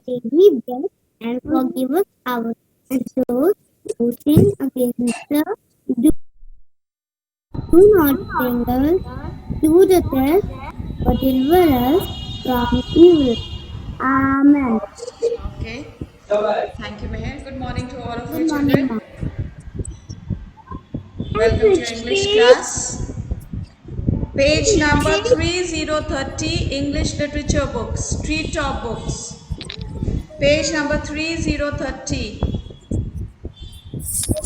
daily bread and forgive us our sins who sin against us. Do not bring us to the test, but deliver us from evil. Amen. Okay. Thank you, Meher. Good morning to all of Good you morning, children. ma'am. Welcome to your English class. Page number 3030, English literature books, street top books. Page number 3030.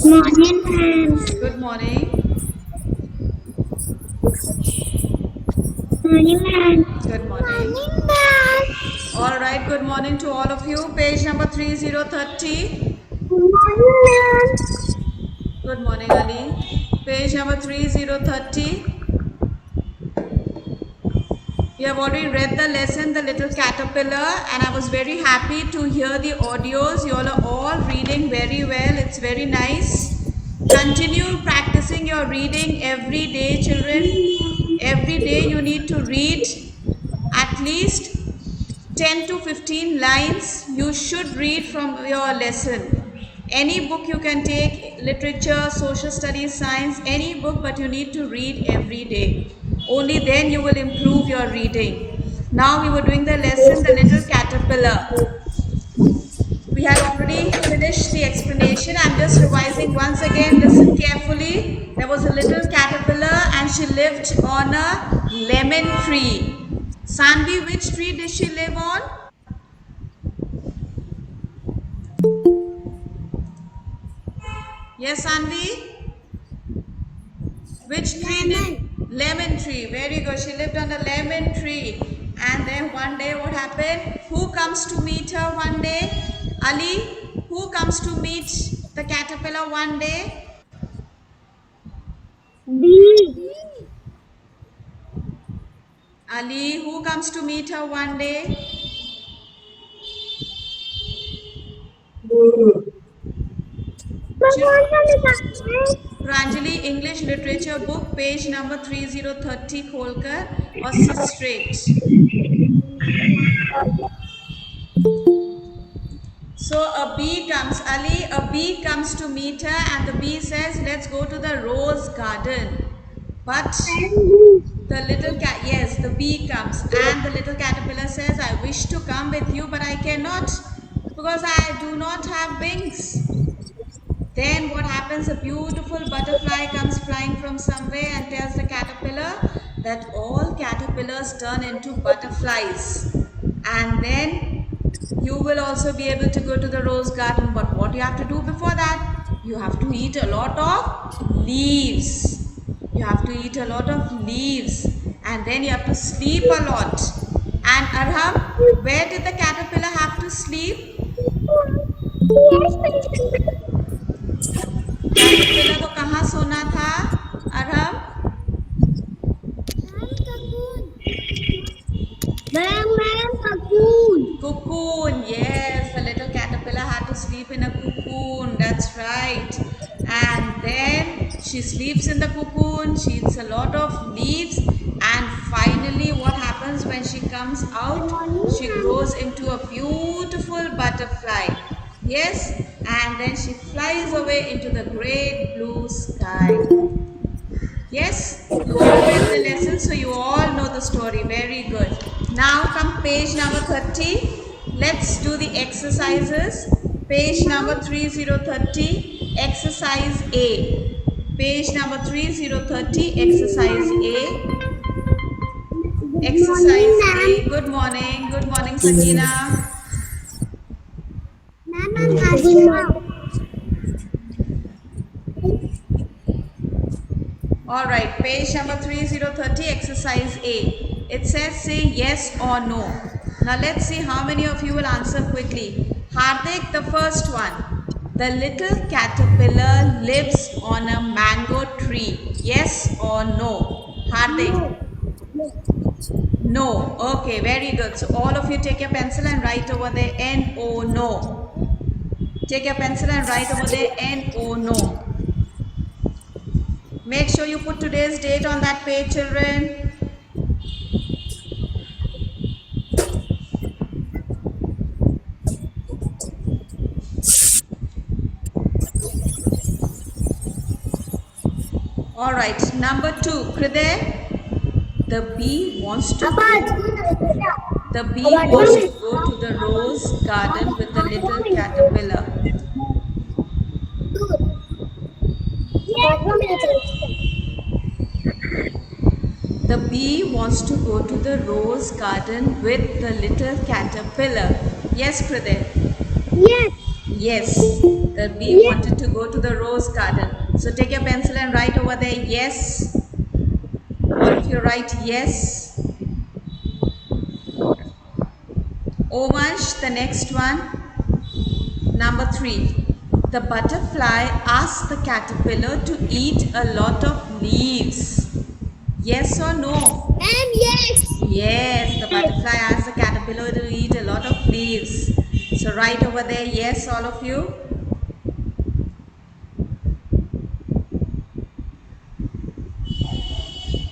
Morning, ma'am. Good morning. Morning, ma'am. Good morning. Morning, ma'am. All right, good morning to all of you. Page number 3030. Good morning, ma'am. Good morning, Ali. Page number 3030. You have already read the lesson, The Little Caterpillar, and I was very happy to hear the audios. You all are all reading very well. It's very nice. Continue practicing your reading every day, children. Every day you need to read at least 10 to 15 lines. You should read from your lesson. Any book you can take, literature, social studies, science, any book, but you need to read every day. Only then you will improve your reading. Now we were doing the lesson, The Little Caterpillar. We had already finished the explanation. I'm just revising once again. Listen carefully. There was a little caterpillar and she lived on a lemon tree. Sanvi, which tree did she live on? Yes, Sanvi? Which tree did? Lemon tree. Very good. She lived on a lemon tree. And then one day what happened? Who comes to meet her one day? Ali? Who comes to meet the caterpillar one day? Bee. Ali? Who comes to meet her one day? Pranjali, English Literature Book, page number 3030, Kholkar, or sit straight. So a bee comes, Ali, a bee comes to meet her and the bee says, let's go to the rose garden. But the little cat, yes, the bee comes and the little caterpillar says, I wish to come with you, but I cannot because I do not have wings. Then what happens? A beautiful butterfly comes flying from somewhere and tells the caterpillar that all caterpillars turn into butterflies. And then you will also be able to go to the rose garden. But what you have to do before that? You have to eat a lot of leaves. You have to eat a lot of leaves. And then you have to sleep a lot. And Arham, where did the caterpillar have to sleep? Caterpillar को कहाँ सोना था Arham cocoon. Yes, the little caterpillar had to sleep in a cocoon. That's right. And then she sleeps in the cocoon. She eats a lot of leaves. And finally, what happens when she comes out? She grows into a beautiful butterfly. Yes, and then she flies away into the great blue sky. Yes, you all read the lesson, so you all know the story. Very good. Now come page number 30. Let's do the exercises. Page number 3030, exercise A. Page number 3030, exercise A. Exercise A. Good morning. Good morning, Sakina. All right, page number 3030, exercise A. It says say yes or no. Now let's see how many of you will answer quickly. Hardik, the first one. The little caterpillar lives on a mango tree. Yes or no? Hardik? No. Okay, very good. So all of you take your pencil and write over there N-O, no. Take your pencil and write over there N-O, no. Make sure you put today's date on that page, children. All right. Number 2. Kriday. The bee wants to Appa, go. The bee wants to go to the rose garden with the little caterpillar. The bee wants to go to the rose garden with the little caterpillar. Yes, Kriday. Yes. Yes, the bee wanted to go to the rose garden. So take your pencil and write over there, yes. All of you write yes. Omansh, the next one. Number 3. The butterfly asked the caterpillar to eat a lot of leaves. Yes or no? And yes. Yes, the butterfly asked the caterpillar to eat a lot of leaves. So write over there, yes, all of you.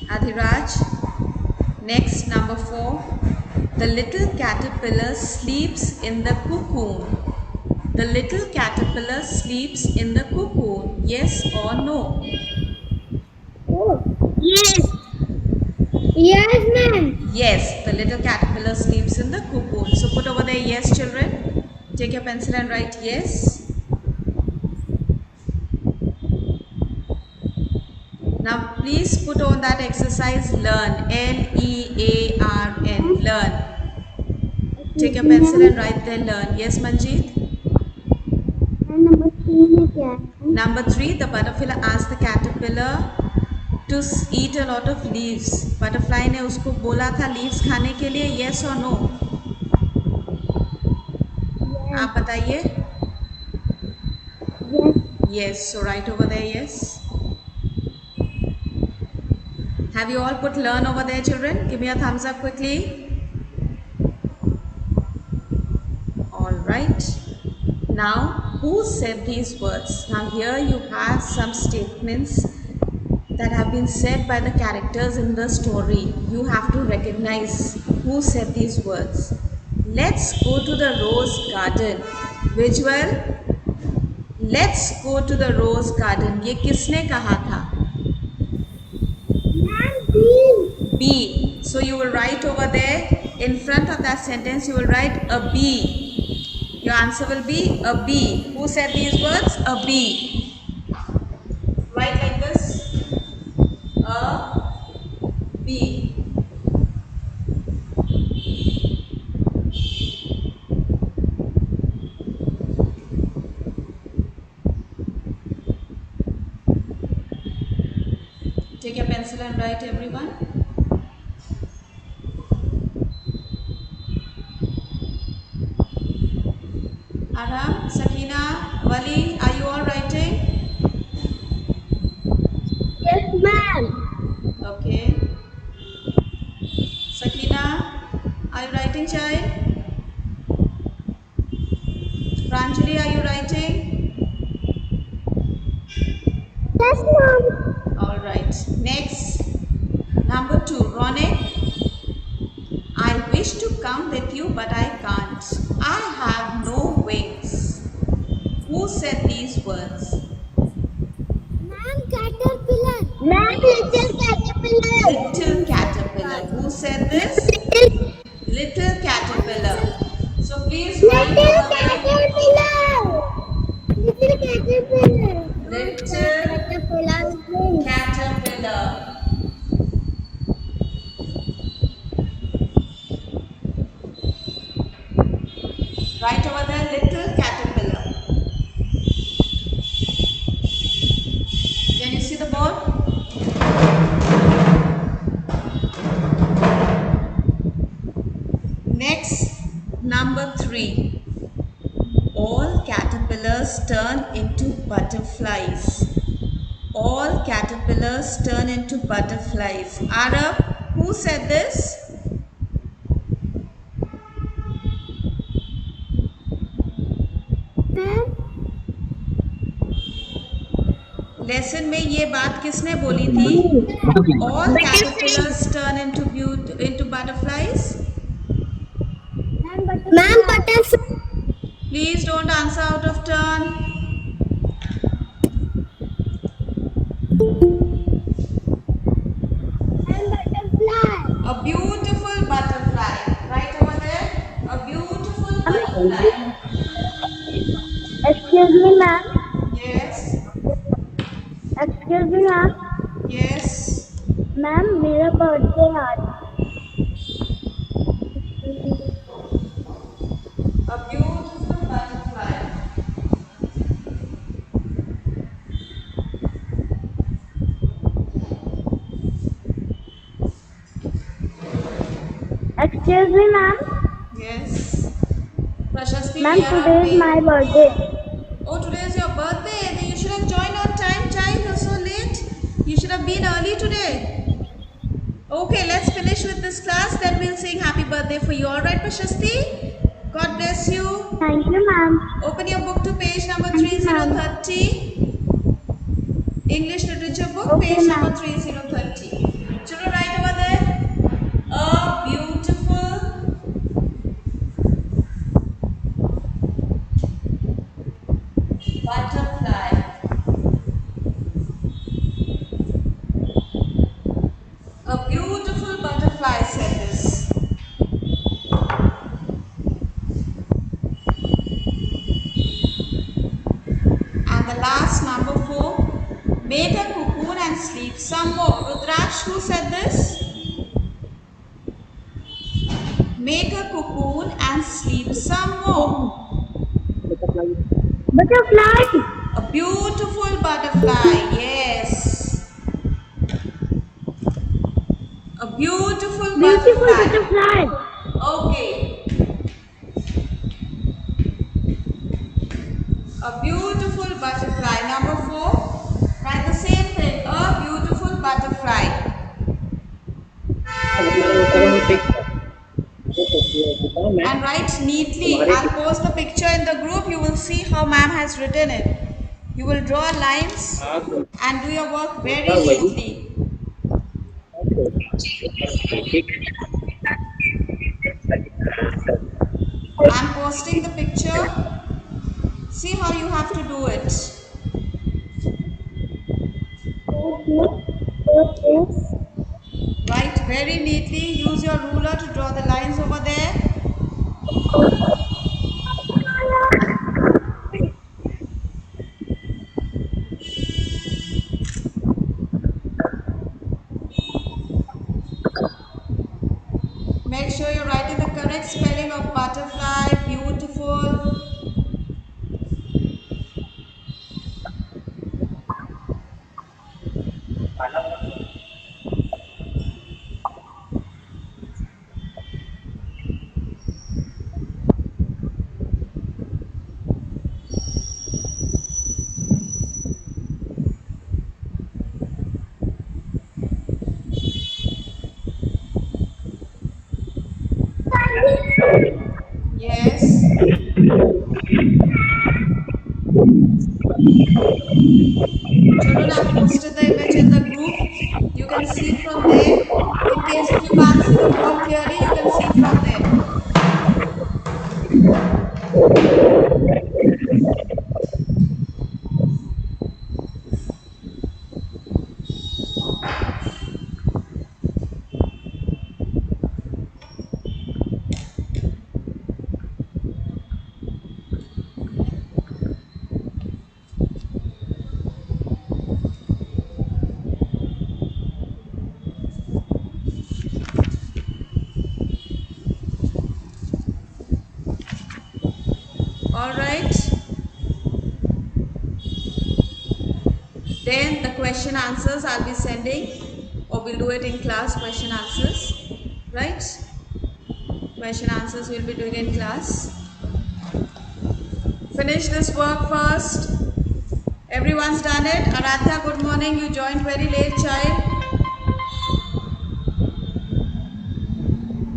Adhiraj. Next, number 4. The little caterpillar sleeps in the cocoon. The little caterpillar sleeps in the cocoon. Yes or no? Yes. Yes, ma'am. Yes, the little caterpillar sleeps in the cocoon. So put over there yes, children. Take your pencil and write yes. Now please put on that exercise learn. L-E-A-R-N. Learn. Take your pencil and write there learn. Yes, Manjeet? And number 3 में क्या है? Number 3, the butterfly asked the caterpillar to eat a lot of leaves. Butterfly ने उसको बोला था leaves खाने के लिए, yes or no? आप बताइए. Yes. Yes, so write over there yes. Have you all put learn over there, children? Give me a thumbs up quickly. All right. Now, who said these words? Now here you have some statements that have been said by the characters in the story. You have to recognize who said these words. Let's go to the rose garden. Visual. Let's go to the rose garden. ये किसने कहा था? Bee. So you will write over there in front of that sentence. You will write a bee. Your answer will be a bee. Who said these words? A bee. Write like this. A bee. Take your pencil and write, everyone. Aram, Sakina, Wali, are you all writing? Yes, ma'am. Okay. Sakina, are you writing, child? Pranjali, are you writing? Yes, ma'am. All right. Next, number 2, Ronek. I wish to come with you, but I can't. I have no wings. Who said these words? Ma'am, caterpillar. Ma'am, little caterpillar. Little caterpillar. Who said this? Little caterpillar. So please write Little over there. caterpillar. Little caterpillar. Little caterpillar. Write over there, little caterpillar. Can you see the board? Next, number 3. All caterpillars turn into butterflies. All caterpillars turn into butterflies. Arab, who said this? Lesson में ये बात किसने बोली थी? All caterpillars turn into butterflies. Ma'am, butterfly. Please don't answer out of turn. Excuse me, ma'am. Yes. Excuse me, ma'am. Yes. Ma'am मेरा birthday आज A beautiful butterfly. Excuse me, ma'am. Yes. Prashasti, Ma'am, we are today on is my page. birthday. Oh, today is your birthday. Then you should have joined on time, child. You're so late. You should have been early today. Okay, let's finish with this class. Then we'll sing happy birthday for you. All right, Prashasti? God bless you. Thank you, ma'am. Open your book to page number Thank you, ma'am. 3030. English literature book, Okay, page number ma'am. 3030. Children, write over there. A beautiful butterfly. A beautiful butterfly, said this. And the last, number 4, made a cocoon and sleep some more. Rudraksh, who said this? Make a cocoon and sleep some more. Butterfly. A beautiful butterfly, yes. A beautiful Beautiful butterfly. butterfly. Okay. A beautiful butterfly. Number 4, write the same thing. A beautiful butterfly. And write neatly. I'll post the picture in the group. You will see how ma'am has written it. You will draw lines and do your work very neatly. I'm posting the picture. See how you have to do it. Write very neatly. Use your ruler to draw the lines over there. Make sure you're writing the correct spelling of butterfly. Beautiful. Yes. Children, I've posted the image in the group. You can see from there. In case if you can't see the board clearly, you can see from there. All right. Then the question answers I'll be sending, or we'll do it in class. Question answers, right? Question answers we'll be doing in class. Finish this work first. Everyone's done it. Aradhya, good morning. You joined very late, child.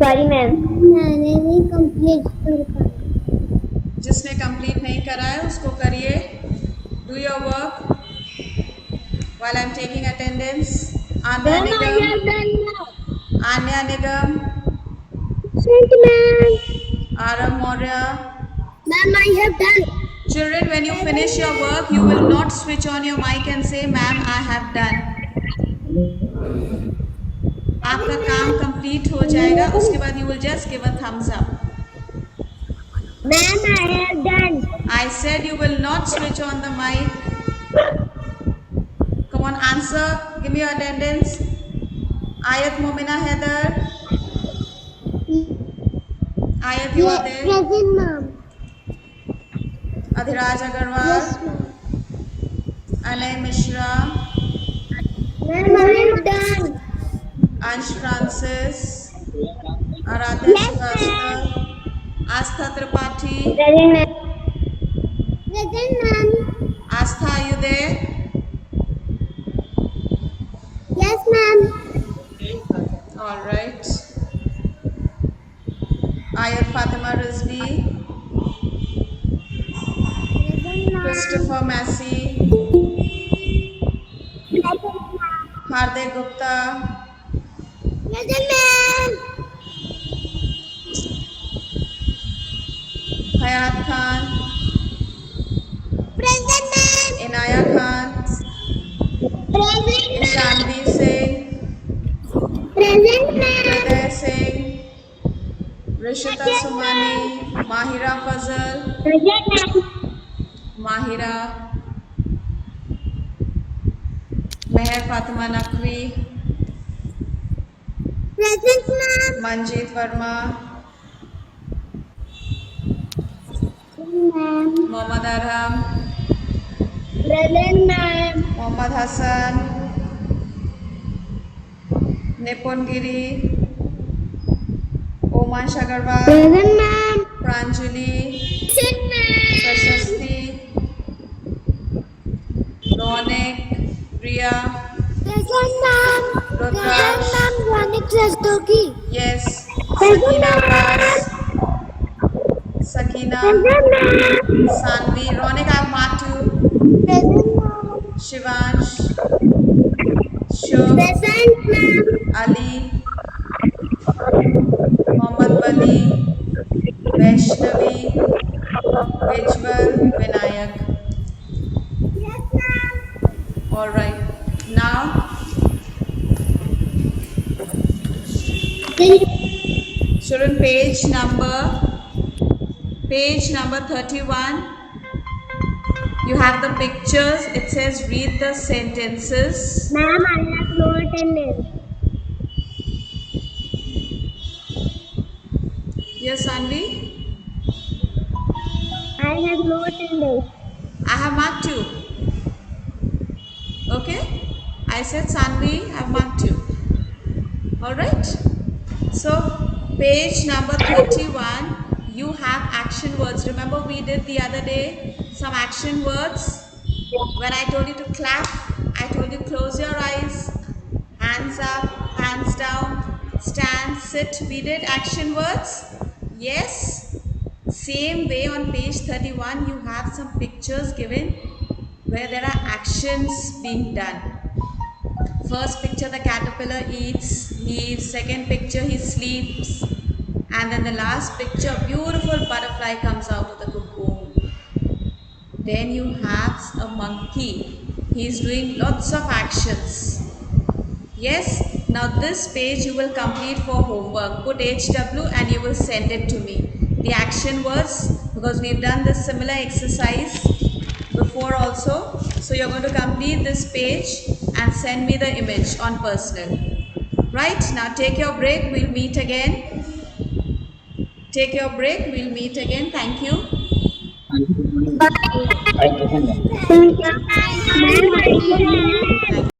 Sorry, ma'am. मैंने नहीं complete करा. जिसने complete नहीं करा है उसको करिए. Do your work while I'm taking attendance. Anya Ma'am, I Nigam. have done now. Anya Nigam. Thank you, ma'am. Aram Maurya. Ma'am, I have done. Children, when you finish your work, you will not switch on your mic and say, "Ma'am, I have done." आपका काम complete हो जाएगा, उसके बाद you will just give a thumbs up. Ma'am, I have done. I said you will not switch on the mic. Come on, answer. Give me your attendance. Ayat Momina Heather. Ayat, you are there. Present, ma'am. Adhiraj Agarwal. Yes, ma'am. Anay Mishra. Ma'am, I have done. Ansh Francis. Aradhya Yes, Srivastava. Astha Tripathi. Present, ma'am. Present, ma'am. Astha, are you there? Yes, ma'am. All right. Ayat Fatima Rizvi. Present, ma'am. Christopher Massey. Present, ma'am. Hardik Gupta. Present, ma'am. Hayat Khan. Present, ma'am. Inaya Khan. Present, Ishanvi Singh. Present, ma'am. Hriday Singh. Rishita Sumani. Mahira Fazal. Present, ma'am. Mahira. Meher Fatima Naqvi. Present, ma'am. Manjeet Verma. Ma'am. Mohammad Arham. Present, ma'am. Mohammad Hassan. Nipun Giri. Omansh Agarwal. Present, ma'am. Pranjali. Present, ma'am. Prashasti. Ronik. Riya. Present, ma'am. Rudra. Present, ma'am. Ronik Rastogi. Yes. Present, Sakina ma'am. Abbas. Sakina. Present, ma'am. Sanvi. Ronik, I've marked you. Present, ma'am. Shivansh. Shub. Present, ma'am. Ali. Mohammad Bali. Vaishnavi. Vijwal. Vinayak. Yes, ma'am. All right. Now, student, page number 31. You have the pictures. It says read the sentences. Ma'am, I have no attendance. Yes, Sanvi. I have no attendance. I have marked you. Okay? I said Sanvi, I have marked you. Alright? So, page number 31, you have action words. Remember we did the other day some action words? When I told you to clap, I told you close your eyes, hands up, hands down, stand, sit. We did action words? Yes? Same way on page 31, you have some pictures given where there are actions being done. First picture, the caterpillar eats, second picture, he sleeps, and then the last picture, beautiful butterfly comes out of the cocoon. Then you have a monkey, he is doing lots of actions. Yes, now this page you will complete for homework. Put HW and you will send it to me. The action words, because we've done this similar exercise before also. So you're going to complete this page and send me the image on personal. Right, now take your break, we'll meet again. Take your break, we'll meet again. Thank you. Thank you.